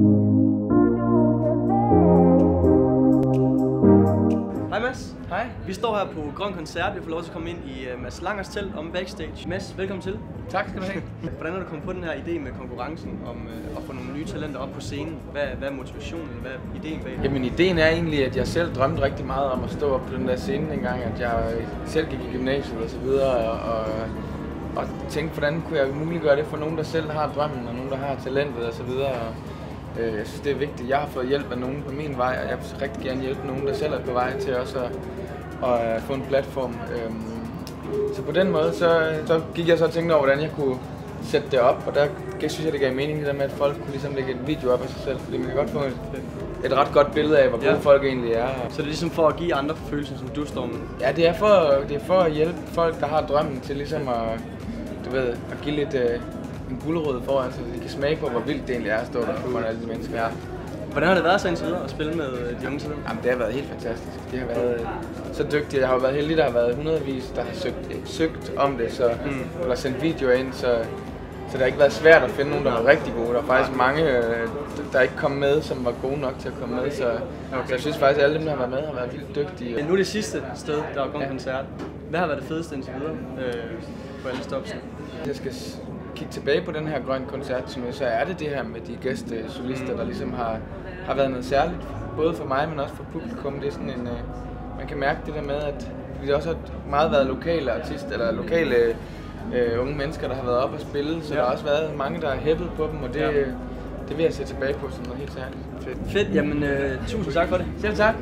Hej Mads. Hej. Vi står her på Grøn Koncert. Vi får lov til at komme ind i Mads Langers telt om backstage. Mads, velkommen til. Tak skal du have. Hvordan er du kommet på den her idé med konkurrencen om at få nogle nye talenter op på scenen? Hvad er motivationen? Hvad er ideen bag det? Jamen ideen er egentlig, at jeg selv drømte rigtig meget om at stå op på den der scene engang, at jeg selv gik i gymnasiet og så videre, og tænkte, hvordan kunne jeg muliggøre det for nogen, der selv har drømmen, og nogen, der har talentet og så videre. Jeg synes, det er vigtigt. Jeg har fået hjælp af nogen på min vej, og jeg vil rigtig gerne hjælpe nogen, der selv er på vej til også at få en platform. Så på den måde, så gik jeg så og tænkte over, hvordan jeg kunne sætte det op, og der synes jeg, det gav mening det der med, at folk kunne ligesom lægge en video op af sig selv, fordi man kan godt få et ret godt billede af, hvor gode folk egentlig er. Så det er ligesom for at give andre følelser, som du står med? Ja, det er for at hjælpe folk, der har drømmen til ligesom at give lidt en gulerod foran, så de kan smage på, hvor vildt det egentlig er at stå der foran alle de mennesker. Ja. Hvordan har det været så indtil videre at spille med de unge talenter? Jamen, det har været helt fantastisk. De har været så dygtige. Jeg har jo været heldig, der har været hundredvis, der har søgt om det, så eller sendt videoer ind, så det har ikke været svært at finde nogen, der var rigtig gode. Der er faktisk mange, der ikke kom med, som var gode nok til at komme med, så jeg synes faktisk, at alle dem, der har været med, har været vildt dygtige. Men nu er det sidste sted, der er Grøn Koncert. Hvad har været det fedeste indtil videre på alle stopsen? Jeg skal kigge tilbage på den her Grøn Koncert, så er det her med de gæstesolister, der ligesom har været noget særligt, både for mig, men også for publikum. Det er sådan en, man kan mærke det der med, at vi også har meget været lokale artister, eller lokale unge mennesker, der har været op og spille, så der har også været mange, der har hæppet på dem, og det vil jeg se tilbage på som noget helt særligt. Fedt. Jamen, tusind tak for det. Selv tak.